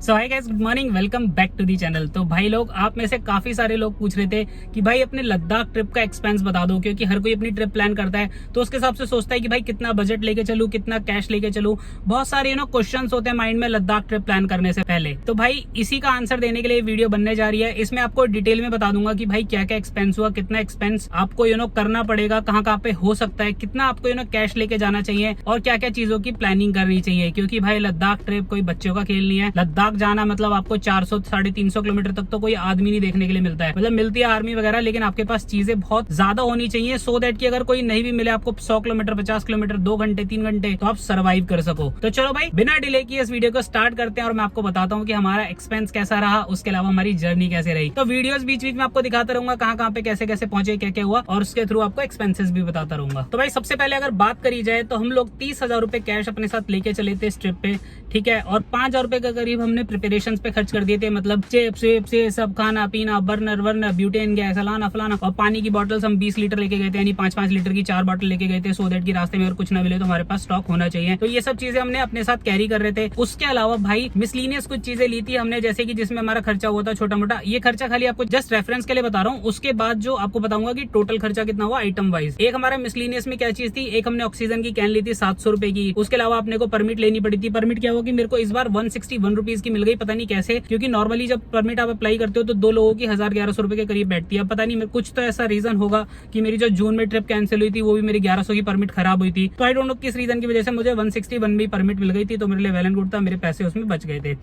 So hi guys, good morning, welcome back to the channel. तो भाई लोग, आप में से काफी सारे लोग पूछ रहे थे कि भाई अपने लद्दाख ट्रिप का एक्सपेंस बता दो, क्योंकि हर कोई अपनी ट्रिप प्लान करता है तो उसके हिसाब से सोचता है कि भाई कितना बजट लेके चलूं, कितना कैश लेके चलूं। बहुत सारे क्वेश्चंस होते हैं माइंड में लद्दाख ट्रिप प्लान करने से पहले। तो भाई इसी का आंसर देने के लिए वीडियो बनने जा रही है। इसमें आपको डिटेल में बता दूंगा कि भाई क्या क्या एक्सपेंस हुआ, कितना एक्सपेंस आपको करना पड़ेगा, कहाँ कहाँ पे हो सकता है, कितना आपको कैश लेके जाना चाहिए और क्या क्या चीजों की प्लानिंग करनी चाहिए। क्योंकि भाई लद्दाख ट्रिप कोई बच्चों का खेल नहीं है। लद्दाख जाना मतलब आपको 400-350 किलोमीटर तक तो कोई आदमी नहीं देखने के लिए मिलता है। मतलब मिलती है आर्मी वगैरह, लेकिन आपके पास चीजें बहुत ज्यादा होनी चाहिए सो दैट कि अगर कोई नहीं भी मिले आपको 100 किलोमीटर, 50 किलोमीटर, 2 घंटे 3 घंटे तो आप सर्वाइव कर सको। तो चलो भाई बिना डिले किए इस वीडियो को स्टार्ट करते हैं और मैं आपको बताता हूँ कि हमारा एक्सपेंस कैसा रहा, उसके अलावा हमारी जर्नी कैसे रही। तो वीडियोस बीच बीच में आपको दिखाता रहूंगा कहाँ कहाँ पे कैसे कैसे पहुंचे, क्या क्या हुआ, और उसके थ्रू आपको एक्सपेंसेस भी बताता रहूंगा। तो भाई सबसे पहले अगर बात करी जाए तो हम लोग 30,000 रुपए कैश अपने साथ लेके चले थे इस ट्रिप पे, ठीक है। और 5,000 रुपए के करीब हमने प्रिपरेशन पे खर्च कर दिए थे। मतलब चिप्स से सब खाना पीना, बर्नर ब्यूटेन गैस, फलाना फलाना, और पानी की बॉटल्स हम 20 लीटर लेके गए थे, यानी 5-5 लीटर की 4 बॉटल लेके गए थे, सो दैट की रास्ते में अगर कुछ ना मिले तो हमारे पास स्टॉक होना चाहिए। तो ये सब चीजें हमने अपने साथ कैरी कर रहे थे। उसके अलावा भाई मिसलीनियस कुछ चीजें ली थी हमने, जैसे कि जिसमें हमारा खर्चा हुआ था छोटा मोटा। ये खर्चा खाली आपको जस्ट रेफरेंस के लिए बता रहा हूँ। उसके बाद जो आपको बताऊंगा कि टोटल खर्चा कितना हुआ आइटम वाइज। एक हमारा मिसलीनियस में क्या चीज थी, एक हमने ऑक्सीजन की कैन ली थी 700 रुपए की। उसके अलावा अपने को परमिट लेनी पड़ी थी। परमिट क्या हुआ कि मेरे को इस बार 161 रुपीज की मिल गई, पता नहीं कैसे, क्योंकि नॉर्मली जब परमिट आप अप्लाई करते हो तो 2 लोगों की 1000-1100 रुपए के करीब बैठती है। अब पता नहीं कुछ तो ऐसा रीजन होगा कि मेरी जो जून में ट्रिप कैंसिल हुई थी वो भी मेरी 1100 की परमिट खराब हुई थी। तो आई डोंट नो किस रीजन की वजह से मुझे 161 में परमिट मिल गई थी, तो मेरे लिए वेल एंड गुड था, मेरे पैसे उसमें बच गए थे,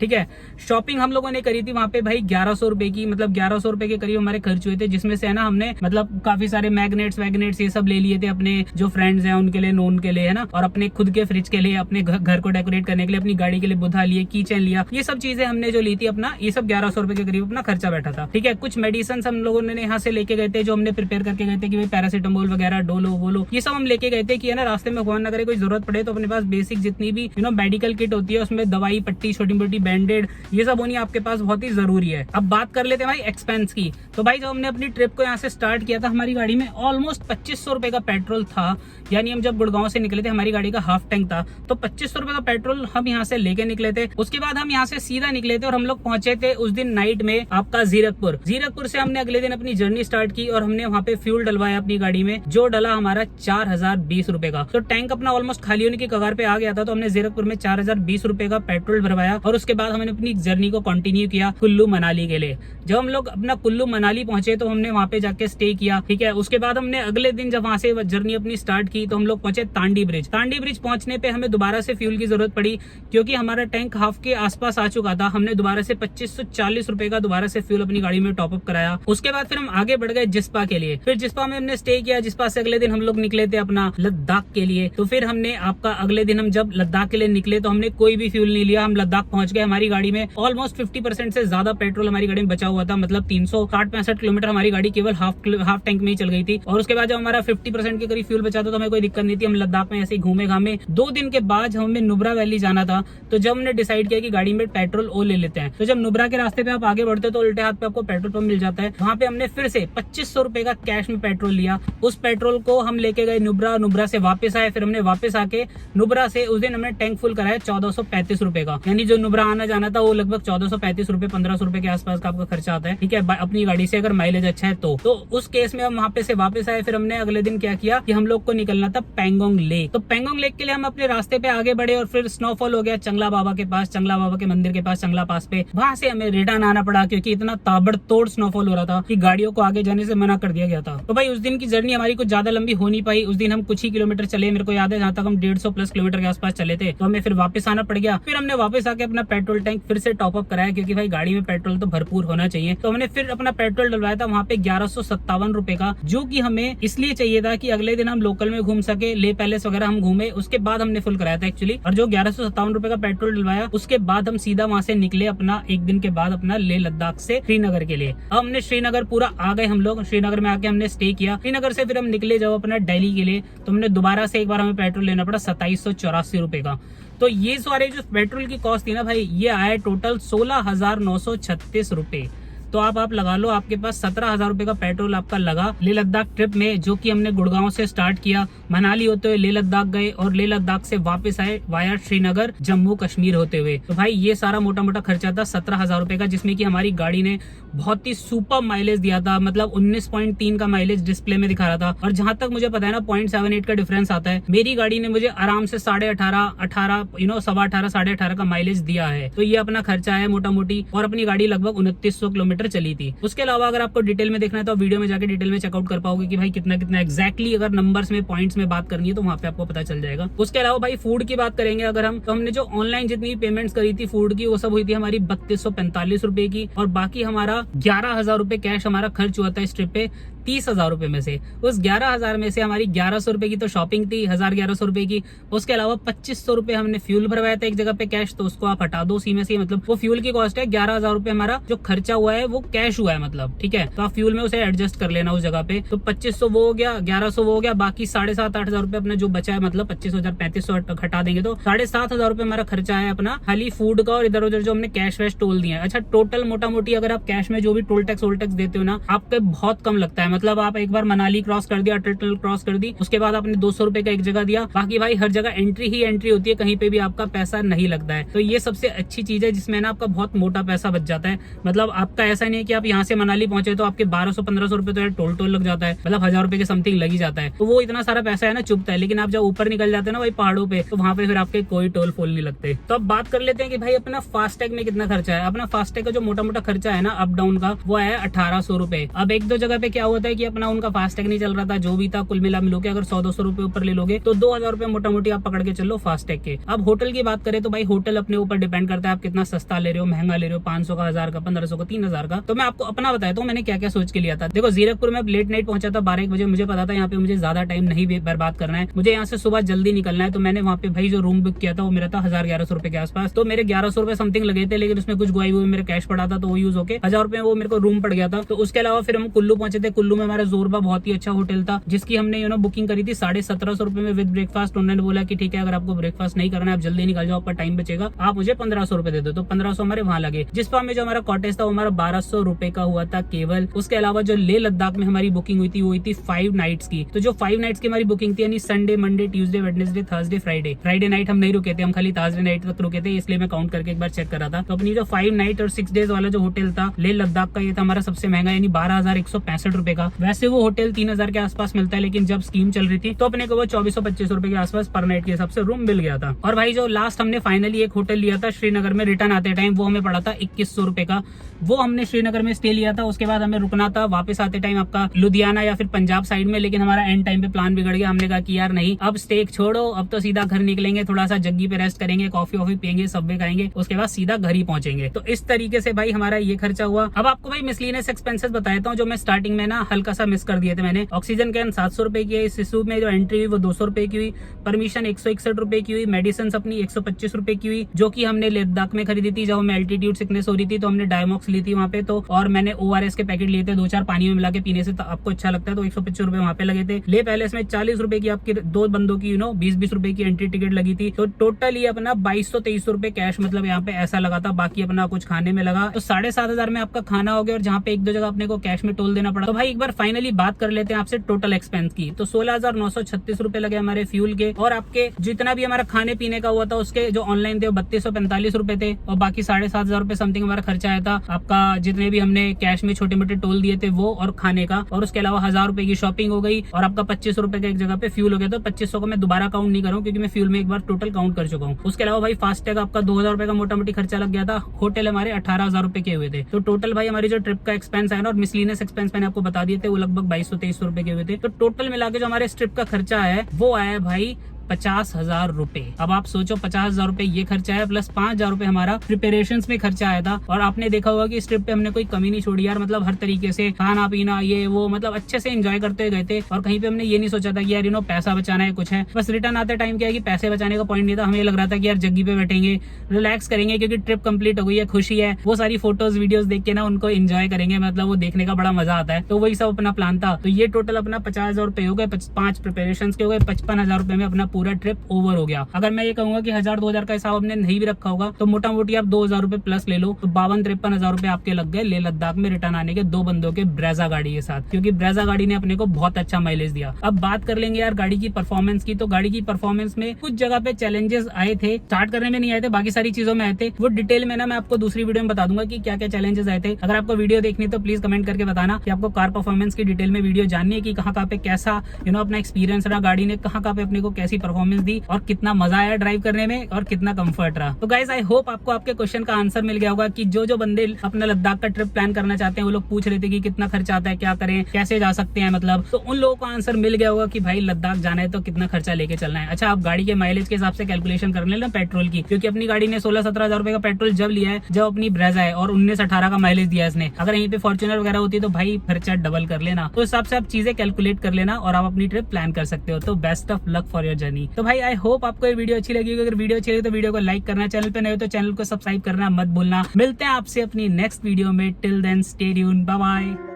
ठीक है। शॉपिंग हम लोगों ने करी थी वहां पे भाई 1100 रुपए की, मतलब 1100 रुपए के करीब हमारे खर्च हुए थे, जिसमें से है ना हमने मतलब काफी सारे मैग्नेट्स वैग्नेट्स ये सब ले लिए थे अपने जो फ्रेंड्स हैं उनके लिए, नोन के लिए, है ना, और अपने खुद के फ्रिज के लिए, अपने घर को डेकोरेट करने के लिए, अपनी गाड़ी के लिए बुधा लिए, की चेन लिया। ये सब चीजें हमने जो ली थी अपना, ये सब 1100 रुपए के करीब अपना खर्चा बैठा था, ठीक है। कुछ मेडिसिन हम लोगों ने यहाँ से लेके गए थे, जो हमने प्रिपेयर करके गए थे कि भाई पैरासीटामोल वगैरह, डोलो वोलो, ये सब हम लेके गए थे कि है ना रास्ते में भगवान ना करे कोई जरूरत पड़े तो अपने पास बेसिक जितनी भी मेडिकल किट होती है उसमें दवाई, पट्टी, छोटी मोटी बैंडेड, ये सब होनी आपके पास बहुत ही जरूरी है। अब बात कर लेते हैं भाई एक्सपेंस की। तो भाई जब हमने अपनी ट्रिप को यहाँ से स्टार्ट किया था, हमारी गाड़ी में ऑलमोस्ट 2500 रुपए का पेट्रोल था। यानी हम जब गुड़गांव से निकले थे, हमारी गाड़ी का हाफ टैंक था, तो 2500 रुपए का पेट्रोल हम यहाँ से लेके निकले थे। उसके बाद हम यहाँ से सीधा निकले थे और हम लोग पहुंचे थे उस दिन नाइट में आपका जीरकपुर। जीरकपुर से हमने अगले दिन अपनी जर्नी स्टार्ट की और हमने वहाँ पे फ्यूल डलवाया अपनी गाड़ी में, जो डला हमारा 4020 रुपए का। तो टैंक अपना ऑलमोस्ट खाली होने की कगार पे आ गया था, तो हमने जीरकपुर में 4020 रुपए का पेट्रोल भरवाया और उसके बाद हमने अपनी जर्नी को कंटिन्यू किया कुल्लू मनाली के लिए। जब हम लोग अपना कुल्लू मनाली पहुंचे तो हमने वहाँ पे जाके स्टे किया, ठीक है। उसके बाद हमने अगले दिन जब वहाँ से जर्नी अपनी स्टार्ट की तो हम लोग पहुंचे तांडी ब्रिज। तांडी ब्रिज पहुंचने पे हमें दोबारा से फ्यूल की जरूरत पड़ी, क्योंकि हमारा टैंक हाफ के आसपास आ चुका था। हमने दोबारा से 2540 रुपए का दोबारा से फ्यूल अपनी गाड़ी में टॉपअप कराया। उसके बाद फिर हम आगे बढ़ गए जिस्पा के लिए। फिर जिस्पा में हमने स्टे किया। जिस्पा से अगले दिन हम लोग निकले थे अपना लद्दाख के लिए। तो फिर हमने आपका अगले दिन हम जब लद्दाख के लिए निकले तो हमने कोई भी फ्यूल नहीं लिया, हम लद्दाख पहुंच गए। हमारी गाड़ी में ऑलमोस्ट 50% से ज्यादा पेट्रोल हमारी गाड़ी में बचा हुआ था, मतलब 360-65 किलोमीटर हमारी गाड़ी केवल हाफ टैंक में ही चल गई थी। और उसके बाद जब हमारा 50% के करीब फ्यूल बचा था तो हमें कोई दिक्कत नहीं थी। हम लद्दाख में ऐसे ही घूमे घामे। 2 दिन के बाद हमें नुब्रा वैली जाना था, तो जब हमने डिसाइड किया कि गाड़ी में पेट्रोल ओ ले लेते हैं, तो जब नुब्रा के रास्ते पे आप आगे बढ़ते हो तो उल्टे हाथ पे आपको पेट्रोल पंप मिल जाता है। वहाँ पे हमने फिर से 2500 रुपए का कैश में पेट्रोल लिया। उस पेट्रोल को हम लेके गए नुब्रा से वापस आए। फिर हमने वापस आके नुब्रा से उस दिन हमने टैंक फुल कराया 1435 रुपए का, यानी जो नुब्रा आना जाना था वो लगभग 1435 रुपए, 1500 रुपए के आसपास का आपका खर्चा आता है, ठीक है, अपनी गाड़ी से अगर माइलेज अच्छा है तो उस केस में हम वहाँ पे से वापस आए। फिर हमने अगले दिन क्या किया कि हम लोग को निकलना था पेंगोंग लेक। तो पेंगोंग लेक के लिए हम अपने रास्ते पे आगे बढ़े और फिर स्नोफॉल हो गया चंगला बाबा के पास, चंगला बाबा के मंदिर के पास, चंगला पास पे। वहां से हमें रिटर्न आना पड़ा, क्योंकि इतना ताबड़तोड़ स्नोफॉल हो रहा था कि गाड़ियों को आगे जाने से मना कर दिया गया था। तो भाई उस दिन की जर्नी हमारी कुछ ज्यादा लंबी हो नहीं पाई। उस दिन हम कुछ ही किलोमीटर चले, मेरे को याद है, जहाँ तक हम 150 प्लस किलोमीटर के आसपास चले थे। तो हमें फिर वापस आना पड़ गया। फिर हमने वापस आके अपना पेट्रोल टैंक फिर से टॉपअप कराया, क्योंकि भाई गाड़ी में पेट्रोल तो भरपूर होना चाहिए। तो हमने फिर अपना पेट्रोल डलवाया था वहाँ पे 1157 रुपए का, जो कि हमें इसलिए चाहिए था कि अगले दिन हम लोकल में घूम सके, ले पैलेस वगैरह हम घूमे। उसके बाद हमने फुल कराया था एक्चुअली। और जो 1157 रुपए का पेट्रोल डलवाया, उसके बाद हम सीधा वहाँ से निकले अपना एक दिन के बाद अपना लेह लद्दाख से श्रीनगर के लिए। अब हमने श्रीनगर पूरा आ गए हम लोग। श्रीनगर में आके हमने स्टे किया। श्रीनगर से फिर हम निकले जब अपना दिल्ली के लिए, तो हमने दोबारा से एक बार हमें पेट्रोल लेना पड़ा 2784 रुपए का। तो ये सारे जो पेट्रोल की कॉस्ट थी ना भाई, ये आया टोटल 16,936 रुपए। तो आप लगा लो आपके पास 17,000 रुपए का पेट्रोल आपका लगा लेह लद्दाख ट्रिप में, जो कि हमने गुड़गांव से स्टार्ट किया, मनाली होते हुए लेह लद्दाख गए और लेह लद्दाख से वापस आए वाया श्रीनगर जम्मू कश्मीर होते हुए। तो भाई ये सारा मोटा मोटा खर्चा था 17,000 रुपए का, जिसमें कि हमारी गाड़ी ने बहुत ही सुपर माइलेज दिया था। मतलब 19.3 का माइलेज डिस्प्ले में दिखा रहा था, और जहां तक मुझे पता है ना 0.78 का डिफरेंस आता है। मेरी गाड़ी ने मुझे आराम से 18.5 सवा 18 18.5 का माइलेज दिया है। तो ये अपना खर्चा है मोटा मोटी, और अपनी गाड़ी लगभग 2900 किलोमीटर चली थी। उसके अलावा अगर आपको डिटेल में देखना है तो वीडियो में जाके डिटेल में चेकआउट कर पाओगे कि भाई कितना कितना एक्जैक्टली, अगर नंबर्स में पॉइंट्स में बात करनी है तो वहां पे आपको पता चल जाएगा। उसके अलावा भाई फूड की बात करेंगे अगर हम, तो हमने जो ऑनलाइन जितनी पेमेंट्स करी थी फूड की, वो सब हुई थी हमारी 3245 रुपए की, और बाकी हमारा 11,000 रुपए कैश हमारा खर्च हुआ था इस ट्रिप पे 30,000 रुपए में से। उस 11,000 में से हमारी 1,100 रुपए की तो शॉपिंग थी, 1,1100 रुपए की। उसके अलावा 2,500 रुपए हमने फ्यूल भरवाया था एक जगह पे कैश, तो उसको आप हटा दो उसी में से। मतलब वो फ्यूल की कॉस्ट है, 11,000 रुपए हमारा जो खर्चा हुआ है वो कैश हुआ है, मतलब ठीक है। तो आप फ्यूल में उसे एडजस्ट कर लेना उस जगह पे। तो 2,500 वो हो गया, 1,100 वो हो गया, बाकी 7,500-8,000 रुपए अपना जो बचा है, मतलब 25,000-3500 हटा देंगे तो 7,500 रुपए हमारा खर्चा है अपना खाली फूड का, और इधर उधर जो हमने कैश वैश टोल दिया है। अच्छा टोटल मोटा मोटी अगर आप कैश में जो भी टोल टैक्स देते हो ना, आपको बहुत कम लगता है। मतलब आप एक बार मनाली क्रॉस कर दिया, अटल टनल क्रॉस कर दी, उसके बाद आपने 200 रुपए का एक जगह दिया, बाकी भाई हर जगह एंट्री ही एंट्री होती है, कहीं पे भी आपका पैसा नहीं लगता है। तो ये सबसे अच्छी चीज है जिसमें ना आपका बहुत मोटा पैसा बच जाता है। मतलब आपका ऐसा नहीं है कि आप यहाँ से मनाली पहुंचे तो आपके 1200-1500 रुपए तो टोल टोल लग जाता है, मतलब 1,000 रुपए के समथिंग लग ही जाता है। तो वो इतना सारा पैसा है ना चुभता है। लेकिन आप जब ऊपर निकल जाते हैं ना भाई पहाड़ों पे, तो वहां पे फिर आपके कोई टोल फोल नहीं लगते। तो अब बात कर लेते हैं कि भाई अपना फास्टैग में कितना खर्चा है। अपना फास्टैग का जो मोटा मोटा खर्चा है ना अप डाउन का, वो है 1,800 रुपए। अब एक दो जगह पे क्या होता है कि अपना उनका फास्टैग नहीं चल रहा था, जो भी था कुल मिला मिलो के अगर 100-200 रुपए ऊपर ले लोगे तो 2,000 रुपए मोटा मोटी आप पकड़ के चलो फास्टैग के। अब होटल की बात करें तो भाई होटल अपने ऊपर डिपेंड करता है आप कितना सस्ता ले रहे हो, महंगा ले रहे हो, 500 का, 1,000 का, 1,500 का, 3,000 का। तो मैं आपको अपना बताया तो मैंने क्या क्या सोच के लिया था। देखो जीरकपुर में लेट नाइट पहुंचा था 12 बजे, मुझे पता था यहाँ पे मुझे ज्यादा टाइम नहीं बर्बाद करना है, मुझे यहाँ से सुबह जल्दी निकलना है। तो मैंने वहाँ पे भाई जो रूम बुक किया था वो मेरा था 1,000-1,100 रुपए के आसपास। तो मेरे 1,100 रुपए समथिंग लगे थे, लेकिन उसमें कुछ गुआई हुई मेरे कैश पड़ा था तो वो यूज होके 1,000 रुपए वो मेरे को रूम पड़ गया था। तो उसके अलावा फिर हम कुल्लू पहुंचे थे। कुल्लू में हमारा जोरबा बहुत ही अच्छा होटल था, जिसकी हमने बुकिंग करी थी 1750 रुपए में विद ब्रेकफास्ट। उन्होंने बोला कि ठीक है अगर आपको ब्रेकफास्ट नहीं करना है, आप जल्दी निकल जाओ, आपका टाइम बचेगा, आप मुझे 1,500 रुपए दे दो। तो 1,500 हमारे वहां लगे। जिस पर में जो हमारा कॉटेज था वो हमारा 1,200 रुपए का हुआ था केवल। उसके अलावा जो लेह लद्दाख में हमारी बुकिंग हुई थी वो हुई थी 5 नाइट्स की। तो जो 5 नाइट्स की हमारी बुकिंग थी, यानी Sunday, Monday, Tuesday, Wednesday, Thursday, Friday. Friday night हम नहीं रुके थे, हम खाली थर्सडे नाइट तक रुके थे, इसलिए मैं काउंट करके एक बार चेक कर रहा था। तो अपनी जो 5 नाइट और 6 डेज वाला जो होटल था लेह लद्दाख का, ये था हमारा सबसे महंगा, यानी 12,165 रुपए का। वैसे वो होटल 3,000 के आसपास मिलता है, लेकिन जब स्कीम चल रही थी तो अपने को वो 2425 रुपए के आसपास पर नाइट के हिसाब से रूम मिल गया था। और भाई जो लास्ट हमने फाइनली एक होटल लिया था श्रीनगर में रिटर्न आते टाइम, वो हमें पड़ा था 2,100 रुपए का। वो हमने श्रीनगर में स्टे लिया था। उसके बाद हमें रुकना था वापस आते टाइम आपका लुधियाना या फिर पंजाब साइड में, लेकिन हमारा एंड टाइम पे प्लान बिगड़ गया। हमने कहा कि यार नहीं, अब स्टे छोड़ो, अब तो सीधा घर निकलेंगे, थोड़ा सा जग्गी पे रेस्ट करेंगे, कॉफी वॉफी पियेंगे, सबवे खाएंगे, उसके बाद सीधा घर ही पहुंचेंगे। तो इस तरीके से भाई हमारा ये खर्चा हुआ। अब आपको भाई मिसलिनियस एक्सपेंसेस बताता हूँ, जो मैं स्टार्टिंग में ना हल्का सा मिस कर दिए थे मैंने। ऑक्सीजन कैन 700 रुपए की है, सिसु में जो एंट्री हुई वो 200 रुपए की हुई, परमिशन 161 रुपए की हुई, मेडिसिन अपनी 125 रुपए की हुई, जो कि हमने लद्दाख में खरीदी थी। जब हमें एल्टीट्यूड सिकनेस हो रही थी तो हमने डायमॉक्स ली थी वहाँ पे। तो और मैंने ORS के पैकेट लिए थे 2-4, पानी में मिला के पीने से तो आपको अच्छा लगता है। तो 125 रुपए वहाँ पे लगे थे। ले पैलेस में 40 रुपए की आपकी 2 बंदों की 20-20 रुपए की एंट्री टिकट लगी थी। तो टोटल ये अपना 2,200-2,300 रुपए कैश मतलब यहाँ पे ऐसा लगा था। बाकी अपना कुछ खाने में लगा तो 7,500 में आपका खाना हो गया, और जहाँ पे 1-2 जगह अपने को कैश में टोल देना पड़ा। तो भाई एक बार फाइनली बात कर लेते हैं आपसे टोटल एक्सपेंस की। तो 16,936 रुपए लगे हमारे फ्यूल के, और आपके जितना भी हमारा खाने पीने का हुआ था उसके जो ऑनलाइन थे 3,245 रुपए थे, और बाकी 7,500 रुपए समथिंग हमारा खर्चा आया था आपका, जितने भी हमने कैश में छोटे मोटे टोल दिए थे वो और खाने का। और उसके अलावा 1,000 रुपए की शॉपिंग हो गई, और आपका 25 रुपए का एक जगह पे फ्यूल हो गया। तो 2500 का मैं दोबारा काउंट नहीं करूँ क्योंकि मैं फ्यूल में एक बार टोटल काउंट कर चुका हूँ। उसके अलावा भाई फास्टैग आपका 2,000 रुपए का मोटा मोटी खर्चा लग गया था। होटल हमारे 18,000 रुपए के हुए थे। तो टोटल भाई हमारी जो ट्रिप का एक्सपेंस है ना, और मिसलिनियस एक्सपेंस मैंने आपको बता दिए थे, वो लगभग 2,200-2,300 रुपए के हुए थे। तो टोटल मिला के जो हमारे इस ट्रिप का खर्चा है वो आया भाई 50,000 रुपए। अब आप सोचो 50,000 रुपए ये खर्चा है, प्लस 5,000 रुपए हमारा प्रिपरेशंस में खर्चा आया था। और आपने देखा होगा कि इस ट्रिप पे हमने कोई कमी नहीं छोड़ी यार, मतलब हर तरीके से खाना पीना ये वो, मतलब अच्छे से एंजॉय करते गए थे। और कहीं पे हमने ये नहीं सोचा था कि यार पैसा बचाना है कुछ है। बस रिटर्न आते टाइम क्या है कि पैसे बचाने का पॉइंट नहीं था, हमें लग रहा था कि यार जग्गी पे बैठेंगे, रिलैक्स करेंगे, क्योंकि ट्रिप कंप्लीट हो गई है, खुशी है, वो सारी फोटोज वीडियोस देख के ना उनको एंजॉय करेंगे, मतलब वो देखने का बड़ा मजा आता है। तो वही सब अपना प्लान था। तो ये टोटल अपना 50,000 रुपए हो गए, 5 प्रिपरेशन के हो गए, 55,000 रुपए में अपना पूरा पूरा ट्रिप ओवर हो गया। अगर मैं ये कहूंगा कि 1000-2000 का हिसाब आपने नहीं भी रखा होगा तो मोटा मोटी आप 2000 रुपए प्लस ले लो, तो 52-53 हजार रुपए आपके लग गए लेह लद्दाख में रिटर्न आने के 2 बंदों के ब्रेजा गाड़ी के साथ, क्योंकि ब्रेजा गाड़ी ने अपने को बहुत अच्छा माइलेज दिया। अब बात कर लेंगे यार गाड़ी की परफॉर्मेंस की। तो गाड़ी की परफॉर्मेंस में कुछ जगह पे चैलेंजेस आए थे, स्टार्ट करने में नहीं आए थे, बाकी सारी चीजों में आए थे। वो डिटेल में ना मैं आपको दूसरी वीडियो में बता दूंगा कि क्या क्या चैलेंजेस आए थे। अगर आपको वीडियो देखनी तो प्लीज कमेंट करके बताना कि आपको कार परफॉर्मेंस की डिटेल में वीडियो जाननी है कि कहाँ पे कैसा अपना एक्सपीरियंस रहा, गाड़ी ने कहाँ पे अपने को कैसी परफॉर्मेंस दी और कितना मजा आया ड्राइव करने में और कितना कंफर्ट रहा। तो गाइस आई होप आपको आपके क्वेश्चन का आंसर मिल गया होगा कि जो बंदे अपना लद्दाख का ट्रिप प्लान करना चाहते हैं, वो लोग पूछ रहे थे कि कितना खर्चा आता है, क्या करें, कैसे जा सकते हैं, मतलब तो उन लोगों को आंसर मिल गया होगा कि भाई लद्दाख जाना है तो कितना खर्चा लेके चलना है। अच्छा, आप गाड़ी के माइलेज के हिसाब से कैलकुलेशन कर लेना पेट्रोल की, क्योंकि अपनी गाड़ी ने 16-17 हजार रुपए का पेट्रोल जब लिया है जब अपनी ब्रेजा है और 19-18 का माइलेज दिया है इसने। अगर यहीं पे फॉर्च्यूनर वगैरह होती तो भाई खर्चा डबल कर लेना। तो हिसाब से आप चीजें कैलकुलेट कर लेना और आप अपनी ट्रिप प्लान कर सकते हो। तो best of luck for your journey. तो भाई आई होप आपको ये वीडियो अच्छी लगी। अगर वीडियो अच्छी लगी तो वीडियो को लाइक करना, चैनल पे नए हो तो चैनल को सब्सक्राइब करना मत भूलना। मिलते हैं आपसे अपनी नेक्स्ट वीडियो में। Till then stay tuned, bye bye.